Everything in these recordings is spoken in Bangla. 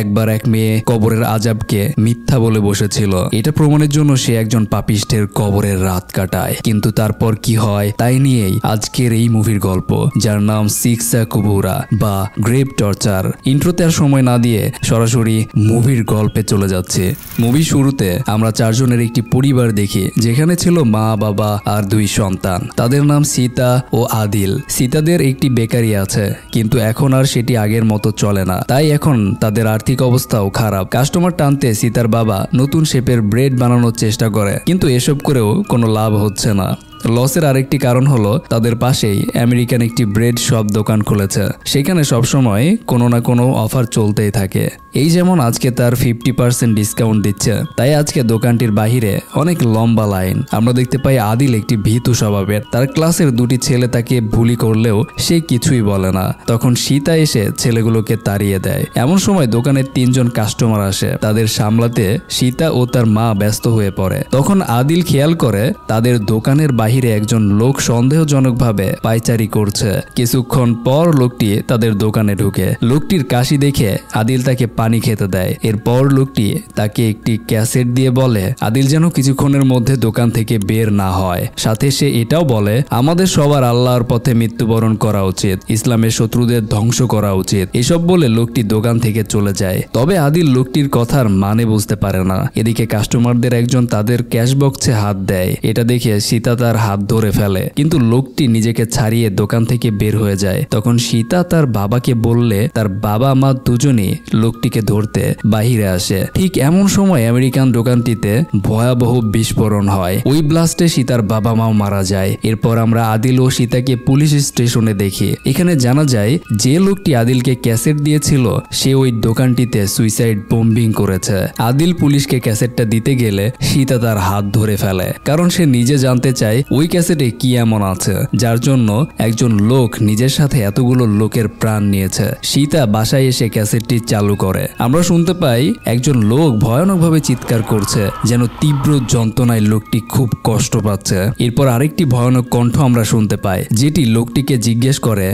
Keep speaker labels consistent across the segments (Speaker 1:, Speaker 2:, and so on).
Speaker 1: একবার এক মেয়ে কবরের আজাবকে মিথ্যা বলে বসেছিল। এটা প্রমাণের জন্য সে একজন পাপিষ্ঠের কবরের রাত কাটায়। কিন্তু তারপর কি হয় তাই নিয়েই আজকের এই মুভির গল্প, যার নাম সিক্সা কুবুরা বা গ্রেভ টর্চার। ইন্ট্রোতে আর সময় না দিয়ে সরাসরি মুভির গল্পে চলে যাচ্ছে। মুভি শুরুতে আমরা চারজনের একটি পরিবার দেখি, যেখানে ছিল মা, বাবা আর দুই সন্তান। তাদের নাম সীতা ও আদিল। সীতাদের একটি বেকারি আছে, কিন্তু এখন আর সেটি আগের মতো চলে না, তাই এখন তাদের আর্থিক অবস্থাও খারাপ। কাস্টমার টানতে সীতার বাবা নতুন শেপের ব্রেড বানানোর চেষ্টা করে, কিন্তু এসব করেও কোনো লাভ হচ্ছে না। লসের আরেকটি কারণ হলো তাদের পাশেই আমেরিকান একটি ব্রেড শপ দোকান খুলেছে, সেখানে সবসময় কোনো না কোনো অফার চলতেই থাকে। এই যেমন আজকে তার 50% ডিসকাউন্ট দিচ্ছে, তাই আজকে দোকানটির বাহিরে অনেক লম্বা লাইন। আমরা দেখতে পাই আদিল একটি ভীতু স্বভাবের। তার ক্লাসের দুটি ছেলে তাকে বুলি করলেও সে কিছুই বলে না। তখন সীতা এসে ছেলেগুলোকে তাড়িয়ে দেয়। এমন সময় দোকানের 3 জন কাস্টমার আসে, তাদের সামলাতে সীতা ও তার মা ব্যস্ত হয়ে পড়ে। তখন আদিল খেয়াল করে তাদের দোকানের বাহিরে একজন লোক সন্দেহজনকভাবে পায়চারি করছে। কিছুক্ষণ পর লোকটি তাদের দোকানে ঢুকে। লোকটির কাশি দেখে আদিল তাকে পানি খেতে দেয়। এরপর লোকটি তাকে একটি ক্যাসেট দিয়ে বলে আদিল যেন কিছুক্ষণের মধ্যে দোকান থেকে বের না হয়। সাথে সে এটাও বলে আমাদের সবার আল্লাহর পথে মৃত্যুবরণ করা উচিত, ইসলামের শত্রুদের ধ্বংস করা উচিত। এসব বলে লোকটি দোকান থেকে চলে যায়। তবে আদিল লোকটির কথার মানে বুঝতে পারে না। এদিকে কাস্টমারদের একজন তাদের ক্যাশ বক্সে হাত দেয়। এটা দেখে সীতা তার হাত ধরে ফেলে, কিন্তু লোকটি নিজেকে ছাড়িয়ে দোকান থেকে বের হয়ে যায়। তখন সীতা তার বাবাকে বললে তার বাবা মা দুজনেই লোকটিকে ধরতে বাহিরে আসে। ঠিক এমন সময় আমেরিকান দোকানটিতে ভয়াবহ বিস্ফোরণ হয়। ওই ব্লাস্টে সীতার বাবা মাও মারা যায়। এরপর আমরা আদিল ও সীতাকে পুলিশ স্টেশনে দেখি। এখানে জানা যায় যে লোকটি আদিলকে ক্যাসেট দিয়েছিল সে ওই দোকানটিতে সুইসাইড বোম্বিং করেছে। আদিল পুলিশকে ক্যাসেটটা দিতে গেলে সীতা তার হাত ধরে ফেলে, কারণ সে নিজে জানতে চায় ওই ক্যাসেটে কি এমন আছে যার জন্য একজন লোক নিজের সাথে এতগুলো লোকের প্রাণ নিয়েছে। সীতা বাসায় এসে ক্যাসেটটি চালু করে। আমরা শুনতে পাই একজন লোক ভয়ানকভাবে চিৎকার করছে, যেন তীব্র যন্ত্রণায় লোকটি খুব কষ্ট পাচ্ছে। এরপর আরেকটি ভয়ানক কণ্ঠ আমরা শুনতে পাই, যেটি লোকটিকে জিজ্ঞেস করে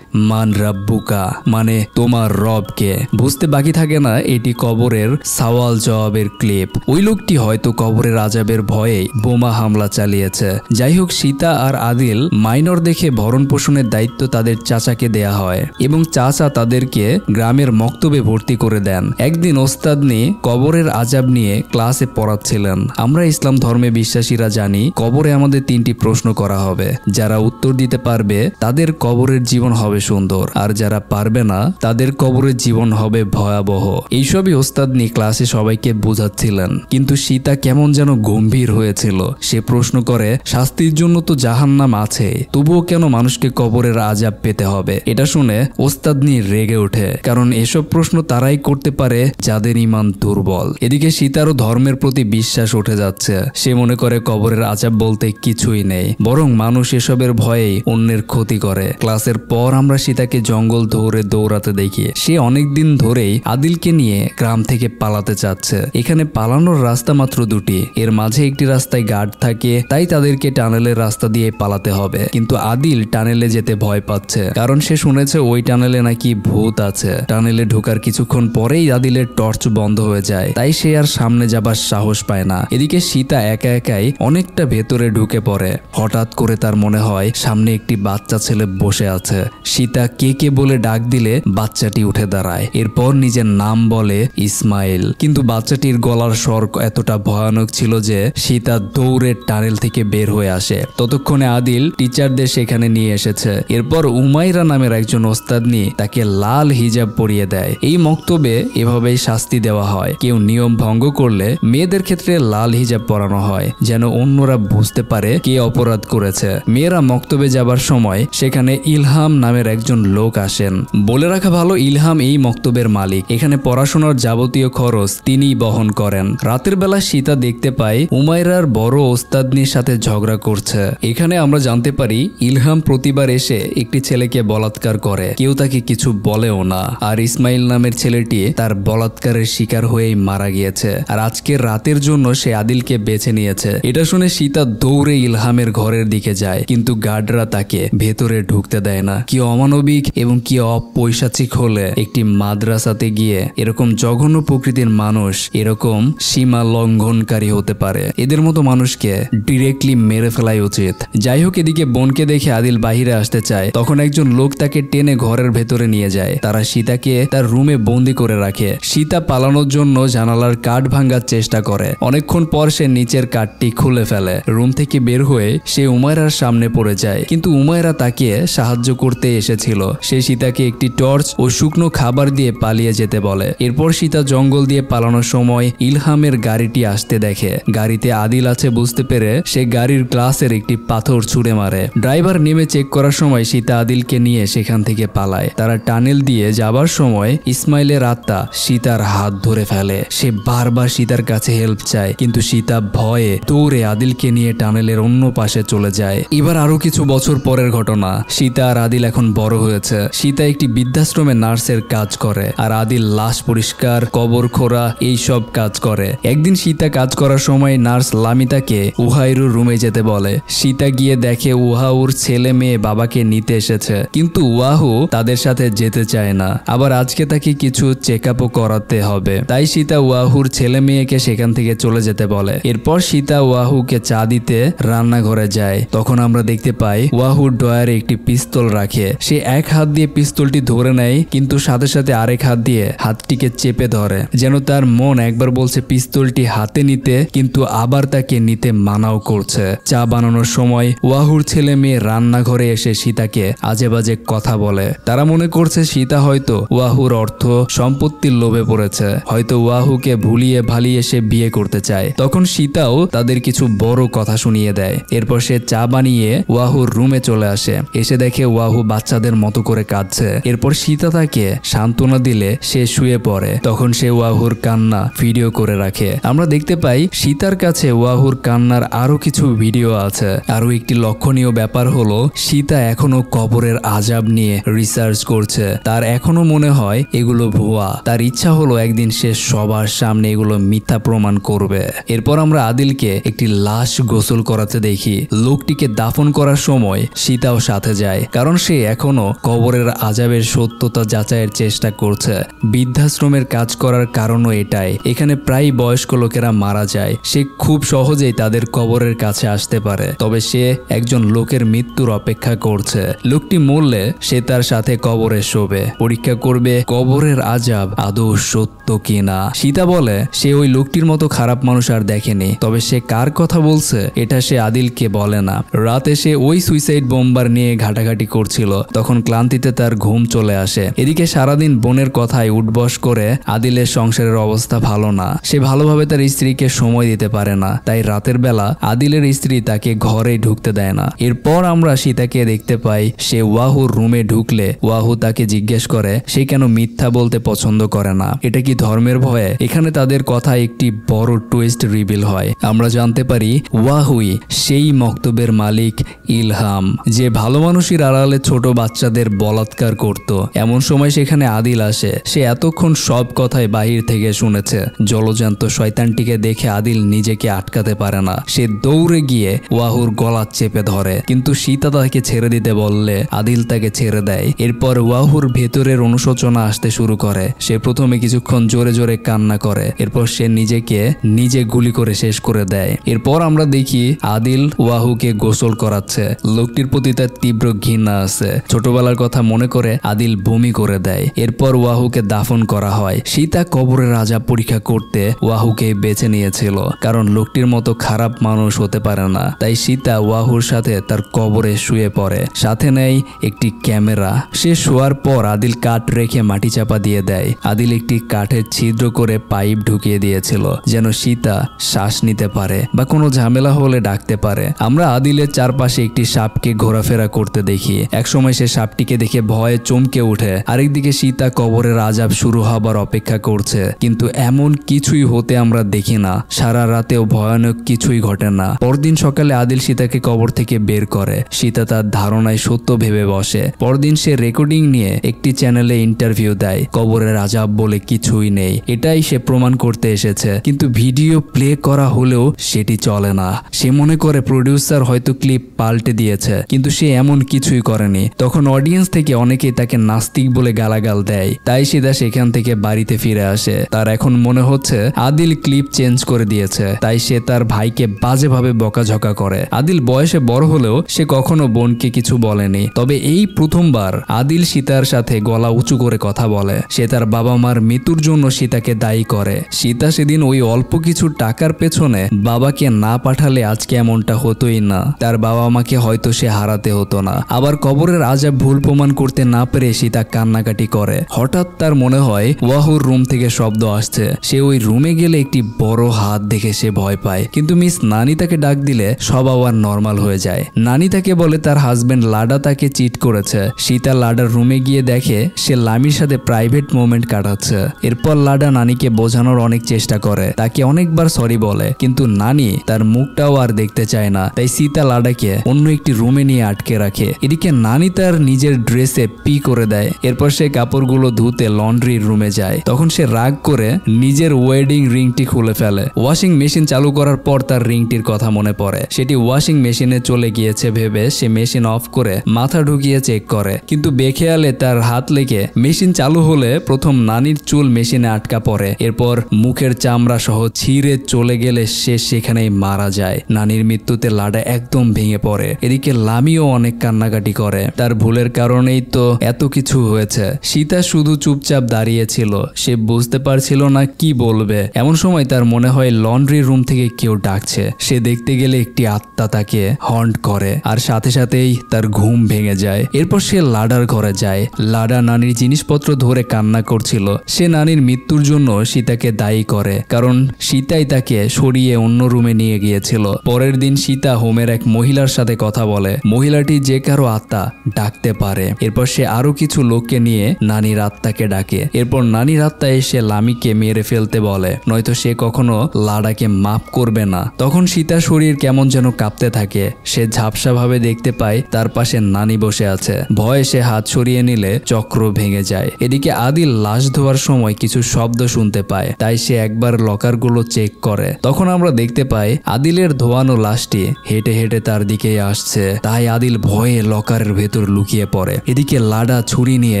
Speaker 1: মান রাব্বুকা, মানে তোমার রব কে। বুঝতে বাকি থাকে না এটি কবরের সওয়াল জবাবের ক্লিপ। ওই লোকটি হয়তো কবরের আযাবের ভয়ে বোমা হামলা চালিয়েছে। যাই হোক, সীতা আর আদিল মাইনর দেখে ভরণ পোষণের দায়িত্ব তাদের চাচাকে দেয়া হয় এবং চাচা তাদেরকে গ্রামের মক্তবে ভর্তি করে দেন। একদিন ওস্তাদনি কবরের আযাব নিয়ে ক্লাসে পড়াচ্ছিলেন। আমরা ইসলাম ধর্মে বিশ্বাসীরা জানি কবরে আমাদের 3টি প্রশ্ন করা হবে। যারা উত্তর দিতে পারবে তাদের কবরের জীবন হবে সুন্দর, আর যারা পারবে না তাদের কবরের জীবন হবে ভয়াবহ। এইসবই ওস্তাদনি ক্লাসে সবাইকে বোঝাচ্ছিলেন, কিন্তু সীতা কেমন যেন গম্ভীর হয়েছিল। সে প্রশ্ন করে শাস্তির জন্য তো জাহান্নাম আছে, তবুও কেন মানুষকে কবরের আযাব পেতে হবে? এটা শুনে ওস্তাদনি রেগে ওঠে, কারণ এসব প্রশ্ন তারাই করতে পারে যাদের ঈমান দুর্বল। এদিকে সীতারও ধর্মের প্রতি বিশ্বাস উঠে যাচ্ছে। সে মনে করে কবরের আযাব বলতে কিছুই নেই, বরং মানুষ এসবের ভয়েই অন্যের ক্ষতি করে। ক্লাসের পর আমরা সীতাকে জঙ্গল ধরে দৌড়াতে দেখি। সে অনেকদিন ধরেই আদিলকে নিয়ে গ্রাম থেকে পালাতে চাচ্ছে। এখানে পালানোর রাস্তা মাত্র 2টি, এর মাঝে একটি রাস্তায় গার্ড থাকে, তাই তাদেরকে টানেলের রাস্তা দিয়ে পালাতে হবে। কিন্তু আদিল টানেলে যেতে ভয় পাচ্ছে, কারণ সে শুনেছে ওই টানেলে নাকি ভূত আছে। টানেলে ঢোকার কিছুক্ষণ পরেই আদিলের টর্চ বন্ধ হয়ে যায়, তাই সে আর সামনে যাবার সাহস পায় না। এদিকে সীতা একা একাই অনেকটা ভেতরে ঢুকে পড়ে। হঠাৎ করে তার মনে হয় সামনে একটি বাচ্চা ছেলে বসে আছে। সীতা কে কে বলে ডাক দিলে বাচ্চাটি উঠে দাঁড়ায়। এরপর নিজের নাম বলে ইসমাইল, কিন্তু বাচ্চাটির গলার স্বর এতটা ভয়ানক ছিল যে সীতা দৌড়ে টানেল থেকে বের হয়ে আসে। ততক্ষণে আদিল টিচারদের সেখানে নিয়ে এসেছে। এরপর উমাইরা নামের একজন ওস্তাদনি তাকে লাল হিজাব পরিয়ে দেয়। এই মক্তবে এভাবেই শাস্তি দেওয়া হয়। কেউ নিয়ম ভঙ্গ করলে মেয়েদের ক্ষেত্রে লাল হিজাব পরানো হয়, যেন অন্যরা বুঝতে পারে কে অপরাধ করেছে। মেয়েরা মক্তবে যাবার সময় সেখানে ইলহাম নামের একজন লোক আসেন। বলে রাখা ভালো, ইলহাম এই মক্তবের মালিক। এখানে পড়াশোনার যাবতীয় খরচ তিনিই বহন করেন। রাতের বেলা সীতা দেখতে পায় উমাইরার বড় ওস্তাদনির সাথে ঝগড়া করছে। করছে। এখানে আমরা জানতে পারি ইলহাম প্রতিবার এসে একটি ছেলেকে বলাৎকার করে, কেউ তাকে কিছু বলেও না। আর ইসমাইল নামের ছেলেটি তার বলাৎকারের শিকার হয়েই মারা গিয়েছে। আর আজকের রাতের জন্য সে আদিলকে বেছে নিয়েছে। এটা শুনে সীতা দৌড়ে ইলহামের ঘরের দিকে যায়, কিন্তু গার্ডরা তাকে ভেতরে ঢুকতে দেয় না। কি অমানবিক এবং কি অপৈশাচিক হলে একটি মাদ্রাসাতে গিয়ে এরকম জঘন্য প্রকৃতির মানুষ এরকম সীমা লঙ্ঘনকারী হতে পারে। এদের মতো মানুষকে ডিরেক্টলি মেরে ফেলাই উচিত। যাই হোক, এদিকে বোনকে দেখে আদিল বাহিরে আসতে চায়, তখন একজন লোক তাকে টেনে ঘরের ভেতরে নিয়ে যায়। তারা সীতাকে তার রুমে বন্দি করে রাখে। সীতা পালানোর জন্য জানালার কাঠ ভাঙার চেষ্টা করে। অনেকক্ষণ পর সে নিচের কাঠটি খুলে ফেলে। রুম থেকে বের হয়ে সে উমায়রার সামনে পড়ে যায়, কিন্তু উমায়রা তাকে সাহায্য করতে এসেছিল। সে সীতাকে একটি টর্চ ও শুকনো খাবার দিয়ে পালিয়ে যেতে বলে। এরপর সীতা জঙ্গল দিয়ে পালানোর সময় ইলহামের গাড়িটি আসতে দেখে। গাড়িতে আদিল আছে বুঝতে পেরে সে গাড়ির গ্লাসের একটি পাথর ছুঁড়ে মারে। ড্রাইভার নেমে চেক করার সময় সীতা আদিলকে নিয়ে সেখান থেকে পালায়। তারা টানেল দিয়ে যাবার সময় ইসমাইলের আত্মা সীতার হাত ধরে ফেলে। সে বারবার সীতার কাছে হেল্প চায়, কিন্তু সীতা ভয়ে দৌড়ে আদিলকে নিয়ে টানেলের অন্য পাশে চলে যায়। এবার আরো কিছু বছর পরের ঘটনা। সীতা আর আদিল এখন বড় হয়েছে। সীতা একটি বৃদ্ধাশ্রমে নার্সের কাজ করে, আর আদিল লাশ পরিষ্কার, কবর খোঁড়া এই সব কাজ করে। একদিন সীতা কাজ করার সময় নার্স লামিতাকে উহাইরুর রুমে যেতে বলে। সীতা গিয়ে দেখে ওর ছেলে মেয়ে বাবাকে নিতে এসেছে, কিন্তু ওয়াহু তাদের সাথে যেতে চায় না। আবার আজকে তাকে কিছু চেক আপও করাতে হবে, তাই সীতা ওয়াহুর ছেলে মেয়েকে সেখান থেকে চলে যেতে বলে। এরপর সীতা ওয়াহুকে চা দিতে রান্নাঘরে যায়। তখন আমরা দেখতে পাই ওয়াহুর ডয়ারে একটি পিস্তল রাখে। সে এক হাত দিয়ে পিস্তলটি ধরে নেয়, কিন্তু সাথে সাথে আরেক হাত দিয়ে হাতটিকে চেপে ধরে, যেন তার মন একবার বলছে পিস্তলটি হাতে নিতে, কিন্তু আবার তাকে নিতে মানাও করছে। চা বানানোর সময় ওয়াহুর ছেলে মেয়ে রান্নাঘরে এসে সীতাকে আজে বাজে কথা বলে। তারা মনে করছে সীতা হয়তো ওয়াহুর অর্থ সম্পত্তির লোভে পড়েছে, হয়তো ওয়াহুকে ভুলিয়ে ভালিয়ে সে বিয়ে করতে চায়। তখন সীতাও তাদের কিছু বড় কথা শুনিয়ে দেয়। এরপর সে চা বানিয়ে ওয়াহুর রুমে চলে আসে। এসে দেখে ওয়াহু বাচ্চাদের মতো করে কাঁদছে। এরপর সীতা তাকে সান্ত্বনা দিলে সে শুয়ে পড়ে। তখন সে ওয়াহুর কান্না ভিডিও করে রাখে। আমরা দেখতে পাই সীতার কাছে ওয়াহুর কান্নার আরো কিছু ভিডিও আছে। আরো একটি লক্ষণীয় ব্যাপার হলো সীতা এখনো কবরের আযাব নিয়ে রিসার্চ করছে। তার এখনো মনে হয় এগুলো ভুয়া। তার ইচ্ছা হলো একদিন সে সবার সামনে এগুলো মিথ্যা প্রমাণ করবে। এরপর আমরা আদিলকে একটি লাশ গোসল করাতে দেখি। লোকটিকে দাফন করার সময় সীতাও সাথে যায়, কারণ সে এখনো কবরের আযাবের সত্যতা যাচাইয়ের চেষ্টা করছে। বৃদ্ধাশ্রমের কাজ করার কারণও এটাই। এখানে প্রায় বয়স্ক লোকেরা মারা যায়। সে খুব সহজেই তাদের কবরের কাছে আসতে পারে, তবে সে একজন লোকের মৃত্যুর অপেক্ষা করছে। লোকটি মরলে সে তার সাথে কবরে শোবে, পরীক্ষা করবে কবরের আযাব আদৌ সত্য কিনা। সীতা বলে সে ওই লোকটির মতো খারাপ মানুষ আর দেখেনি, তবে সে কার কথা বলছে এটা সে আদিলকে বলে না। রাতে সে ওই সুইসাইড বোম্বার নিয়ে ঘাটাঘাটি করছিল, তখন ক্লান্তিতে তার ঘুম চলে আসে। এদিকে সারাদিন বোনের কথায় উঠবস করে আদিলের সংসারের অবস্থা ভালো না। সে ভালোভাবে তার স্ত্রীকে সময় দিতে পারে না, তাই রাতের বেলা আদিলের স্ত্রী তাকে ঘরে ঢুকতে দেয় না। এরপর আমরা সীতাকে দেখতে পাই সে ওয়াহুর রুমে ঢুকলে ওয়াহু তাকে জিজ্ঞেস করে সে কেন মিথ্যা বলতে পছন্দ করে না, এটা কি ধর্মের ভয়ে? এখানে তাদের কথা একটি বড় টুইস্ট রিভিল হয়। আমরা জানতে পারি ওয়াহুই সেই মক্তবের মালিক ইলহাম, যে ভালো মানুষের আড়ালে ছোট বাচ্চাদের বলাৎকার করত। এমন সময় সেখানে আদিল আসে। সে এতক্ষণ সব কথাই বাহির থেকে শুনেছে। জলজান্ত শয়তানটিকে দেখে আদিল নিজেকে আটকাতে পারে না। সে দৌড়ে গিয়ে ওয়াহুর গলা চেপে ধরে, কিন্তু সীতা তাকে ছেড়ে দিতে বললে আদিল তাকে ছেড়ে দেয়। এরপর ওয়াহুর ভেতরের অনুশোচনা আসতে শুরু করে। সে প্রথমে কিছুক্ষণ জোরে জোরে কান্না করে, এরপর সে নিজেকে নিজে গুলি করে শেষ করে দেয়। এরপর আমরা দেখি আদিল ওয়াহুকে গোসল করাচ্ছে। লোকটির প্রতি তার তীব্র ঘৃণা আছে। ছোটবেলার কথা মনে করে আদিল বমি করে দেয়। এরপর ওয়াহুকে দাফন করা হয়। সীতা কবরের আযাব পরীক্ষা করতে ওয়াহুকে বেছে নিয়েছিল, কারণ লোকটির মতো খারাপ মানুষ হতে পারে না। তাই সীতা ওয়াহুর সাথে তার কবরে শুয়ে পড়ে। সাথে নেয় একটি ক্যামেরা। সে শোয়ার পর আদিল কাঠ রেখে মাটি চাপা দিয়ে দেয়। আদিল একটি কাঠের ছিদ্র করে পাইপ ঢুকিয়ে দিয়েছিল, যেন সীতা শ্বাস নিতে পারে বা কোনো ঝামেলা হলে ডাকতে পারে। আমরা আদিলের চারপাশে একটি সাপকে ঘোরাফেরা করতে দেখি। একসময় সে সাপটিকে দেখে ভয়ে চমকে ওঠে। আরেকদিকে সীতা কবরের আযাব শুরু হবার অপেক্ষা করছে, কিন্তু এমন কিছুই হতে আমরা দেখি না। সারা রাতেও ভয়ানক কিছুই ঘটে না। পরদিন সকালে আদিল সীতাকে কবর থেকে বের করে। সীতা তার ধারণায় সত্য ভেবে বসে। পরদিন সে রেকর্ডিং নিয়ে একটি চ্যানেলে ইন্টারভিউ দেয়। কবরের আযাব বলে কিছুই নেই, এটাই সে প্রমাণ করতে এসেছে। কিন্তু ভিডিও প্লে করা হলেও সেটি চলে না। সে মনে করে প্রডিউসার হয়তো ক্লিপ পাল্টে দিয়েছে, কিন্তু সে এমন কিছুই করেনি। তখন অডিয়েন্স থেকে অনেকেই তাকে নাস্তিক বলে গালাগাল দেয়। তাই সীতা সেখান থেকে বাড়িতে ফিরে আসে। তার এখন মনে হচ্ছে আদিল ক্লিপ চেঞ্জ করে দিয়েছে। তাই সে তার ভাইকে বাজেভাবে বকাঝকা করে। আদিল বয়সে বড় হলেও সে কখনো বোনকে কিছু বলেনি। তবে এই প্রথমবার আদিল সীতার সাথে গলা উঁচু করে কথা বলে। সে তার বাবা মার মৃত্যুর জন্য সীতাকে দায়ী করে। সীতা সেদিন ওই অল্প কিছু টাকার পেছনে বাবাকে না পাঠালে আজকে এমনটা হতোই না। তার বাবা মাকে হয়তো সে হারাতে হতো না। আবার কবরের আযাব ভুল প্রমাণ করতে না পেরে সীতা কান্নাকাটি করে। হঠাৎ তার মনে হয় ওয়াহুর রুম থেকে শব্দ আসছে। সে ওই রুমে গেলে একটি বড় হাত দেখে সে ভয় পায়। কিন্তু মিস নানি তাকে ডাক দিলে সব আবার নর্মাল হয়ে যায়। নানি তাকে বলে তার হাজবেন্ড লাডা তাকে চিট করেছে। সীতা লাডার রুমে গিয়ে দেখে সে লামির সাথে প্রাইভেট মোমেন্ট কাটাচ্ছে। এরপর লাডা নানিকে বোঝানোর অনেক চেষ্টা করে, তাকে অনেকবার সরি বলে, কিন্তু নানি তার মুখটাও আর দেখতে চায় না। তাই সীতা লাডাকে অন্য একটি রুমে নিয়ে আটকে রাখে। এদিকে নানি তার নিজের ড্রেসে পি করে দেয়। এরপর সে কাপড়গুলো ধুতে লন্ড্রির রুমে যায়। তখন সে রাগ করে নিজের ওয়েডিং রিংটি খুলে ফেলে। ওয়াশিং মেশিন চালু করার পর তার রিংটির কথা মনে পড়ে। সেটি ওয়াশিং মেশিনে চলে গিয়েছে ভেবে সে মেশিন অফ করে মাথা ঢুকিয়ে চেক করে, কিন্তু বেখেয়ালে তার হাত লেগে মেশিন চালু হলে প্রথম নানির চুল মেশিনে আটকা পড়ে। এরপর মুখের চামড়া সহ ছিঁড়ে চলে গেলে সে সেখানেই মারা যায়। নানির মৃত্যুতে লাডা একদম ভেঙে পড়ে। এদিকে লামিও অনেক কান্নাকাটি করে। তার ভুলের কারণেই তো এত কিছু হয়েছে। সীতা শুধু চুপচাপ দাঁড়িয়েছিল। সে বুঝতে পারছিল না কি বলবে। এমন সময় তার মনে হয় লন্ড্রি রুম থেকে কেউ ডাকছে। সে দেখতে গেলে একটি আত্মা তাকে হন্ট করে, আর সাথে সাথেই তার ঘুম ভেঙে যায়। এরপর সে লাডার ঘরে যায়। লাডা নানির জিনিসপত্র ধরে কান্না করছিল। সে নানির মৃত্যুর জন্য সীতাকে দায়ী করে, কারণ সীতাই তাকে সরিয়ে অন্য রুমে নিয়ে গিয়েছিল। পরের দিন সীতা হোমের এক মহিলার সাথে কথা বলে। মহিলাটি যে কারো আত্মা ডাকতে পারে। এরপর সে আরো কিছু লোককে নিয়ে নানির আত্মাকে ডাকে। এরপর নানির আত্মা এসে লামিকে মেরে ফেলতে বলে, নয়তো সে কখনো লাডাকে মাফ করবে না। তখন সীতার শরীর কেমন যেন কাঁপতে থাকে। সে ঝাপসা ভাবে দেখতে পায় তার পাশে নানি বসে আছে। ভয়ে সে হাত সরিয়ে নিলে চক্র ভেঙে যায়। এদিকে আদিল লাশ ধোয়ার সময় কিছু শব্দ শুনতে পায়। তাই সে একবার লকারগুলো চেক করে। তখন আমরা দেখতে পাই আদিলের ধোয়ানো লাশটি হেঁটে হেঁটে তার দিকেই আসছে। তাই আদিল ভয়ে লকারের ভেতর লুকিয়ে পড়ে। এদিকে লাডা ছুরি নিয়ে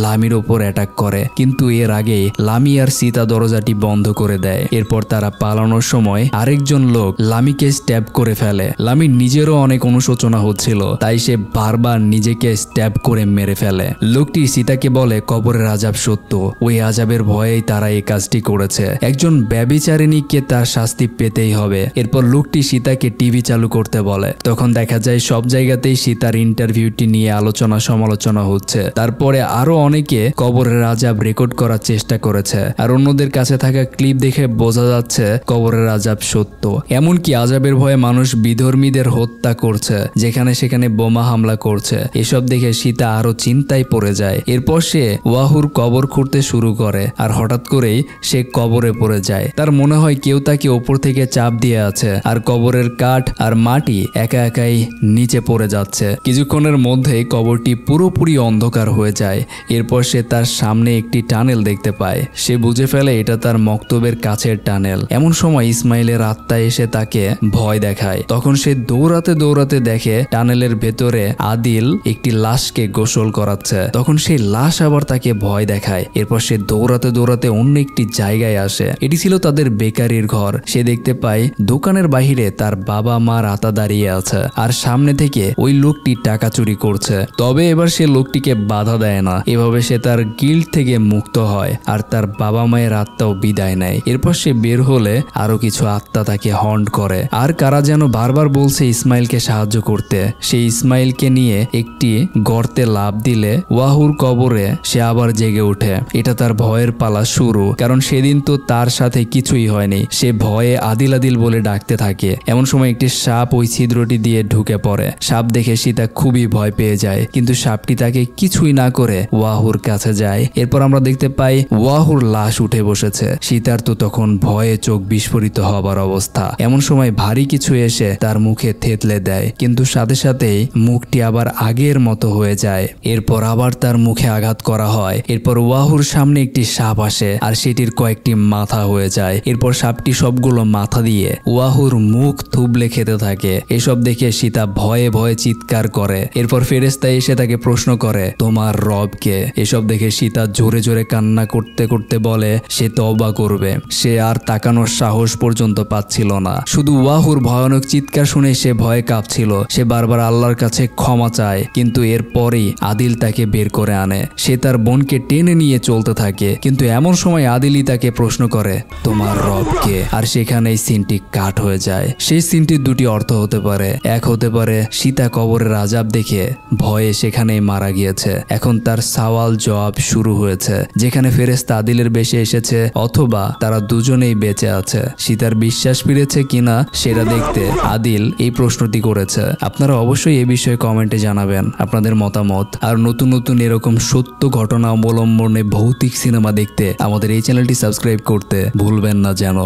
Speaker 1: লামির ওপর অ্যাটাক করে, কিন্তু এর আগে লামি আর সীতা দরজাটি বন্ধ করে দেয়। এরপর তারা পালানোর সময় আরেকজন লোক লামিকে স্ট্যাব করে ফেলে। লামির নিজেরও অনেক অনুশোচনা হচ্ছিল, তাই সে বারবার নিজেকে স্ট্যাব করে মেরে ফেলে। লোকটি সীতাকে বলে কবরের আযাব সত্য, ওই আযাবের ভয়েই তারা এই কাজটি করেছে। একজন ব্যভিচারিণীকে তার শাস্তি পেতেই হবে। এরপর লোকটি সীতাকে টিভি চালু করতে বলে। তখন দেখা যায় সব জায়গাতেই সীতার ইন্টারভিউটি নিয়ে আলোচনা সমালোচনা হচ্ছে। তারপরে আরো অনেকে কবরের আযাব রেকর্ড করার চেষ্টা করেছে, আর অন্যদের কাছে থাকা ক্লিপ দেখে বোঝা যাচ্ছে কবরের আযাব সত্য। এমনকি আযাবের ভয়ে মানুষ বিধর্মীদের হত্যা করছে, যেখানে সেখানে বোমা হামলা করছে। এসব দেখে সীতা আরো চিন্তায় পড়ে যায়। এরপর সে ওয়াহুর কবর খুঁড়তে শুরু করে, আর হঠাৎ করেই সে কবরে পড়ে যায়। তার মনে হয় কেউ তাকে ওপর থেকে চাপ দিয়ে আছে, আর কবরের কাঠ আর মাটি একা একাই নিচে পড়ে যাচ্ছে। কিছুক্ষণের মধ্যেই কবরটি পুরোপুরি অন্ধকার হয়ে যায়। এরপর সে তার সামনে একটি টানেল দেখতে পায়। সে বুঝে ফেলে এটা তার মক্তবের কাছের টানেল। এমন সময় ইসমাইলের আত্মা এসে তাকে ভয় দেখায়। তখন সে দৌড়াতে দৌড়াতে দেখে টানেলের ভেতরে আদিল একটি লাশকে গোসল করাচ্ছে। তখন সেই লাশ আবার তাকে ভয় দেখায়। এরপর সে দৌড়াতে দৌড়াতে অন্য একটি জায়গায় আসে। এটি ছিল তাদের বেকারির ঘর। সে দেখতে পায় দোকানের বাহিরে তার বাবা মার আত্মা দাঁড়িয়ে আছে, আর সামনে থেকে ওই লোকটি টাকা চুরি করছে। তবে এবার সে লোকটিকে বাধা দেয় না। এভাবে সে তার গিল্ড থেকে মুক্ত হয়, আর তার বাবা মায়ের আত্মাও বিদায় নেয়। এরপর সে বের হলে আরো কিছু আত্মা তাকে হন্ট করে, আর কারা যেন বারবার বলছে ইসমাইলকে সাহায্য করতে। সেই ইসমাইলকে নিয়ে একটি গর্তে লাফ দিলে ওয়াহুর কবরে সে আবার জেগে ওঠে। এটা তার ভয়ের পালা শুরু, কারণ সেদিন তো তার সাথে কিছুই হয়নি। সে ভয়ে আদিল আদিল বলে ডাকতে থাকে। এমন সময় একটি সাপ ওই ছিদ্রটি দিয়ে ঢুকে পড়ে। সাপ দেখে সীতা খুবই ভয় পেয়ে যায়, কিন্তু সাপটি তাকে কিছুই না করে ওয়াহুর কাছে যায়। এরপর আমরা দেখতে পাই ওয়াহুর লাশ উঠে বসেছে। সীতার তো তখন ভয়ে চোখ বিস্ফোরিত হবার অবস্থা। এমন সময় ভারী কিছু এসে তার মুখে থেতলে দেয়, কিন্তু সাথে সাথেই মুখটি আবার আগের মতো হয়ে যায়। এরপর আবার তার মুখে আঘাত করা হয়। এরপর ওয়াহুর সামনে একটি সাপ আসে আর সেটির কয়েকটি মাথা হয়ে যায়। এরপর সাপটি সবগুলো মাথা দিয়ে ওয়াহুর মুখ থুবলে খেতে থাকে। এসব দেখে সীতা ভয়ে ভয়ে চিৎকার করে। এরপর ফেরেশতা এসে তাকে প্রশ্ন করে, তোমার রব কে? এসব দেখে সীতা জোরে জোরে কান্না করতে করতে বলে সে তওবা করবে। সে আর তাকানোর সাহস পর্যন্ত পাচ্ছিল না। শুধু ওয়াহুর ভয়ানক চিৎকার শুনে সে ভয়ে কাঁপছিল। সে বারবার আল্লাহর কাছে ক্ষমা চায়, কিন্তু এরপরই আদিল তাকে বের করে আনে। সে তার বোনকে টেনে নিয়ে চলতে থাকে, কিন্তু এমন সময় আদিলই তাকে প্রশ্ন করে, তোমার রব কে? আর সেখানেই সিনটি কাট হয়ে যায়। সেই সিনটির দুটি অর্থ হতে পারে। এক হতে পারে সীতা কবরের আযাব দেখে ভয়ে সেখানেই মারা গিয়েছে, এখন তার সওয়াল জবাব শুরু হয়েছে, যেখানে ফেরেশতা আদিলের বেশে এসেছে, অথবা তারা দুজনেই বেঁচে আছে। সীতার বিশ্বাস ফিরেছে কিনা সেটা দেখতে আদিল এই প্রশ্নটি করেছে। আপনারা অবশ্যই এই বিষয়ে কমেন্টে জানাবেন আপনাদের মতামত। আর নতুন নতুন এরকম সত্য ঘটনা অবলম্বনে ভৌতিক সিনেমা দেখতে আমাদের এই চ্যানেলটি সাবস্ক্রাইব করতে ভুলবেন না যেন।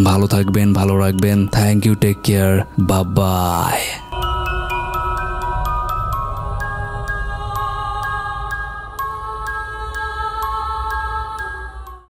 Speaker 1: ভালো থাকবেন, ভালো রাখবেন। Thank you, take care, bye by.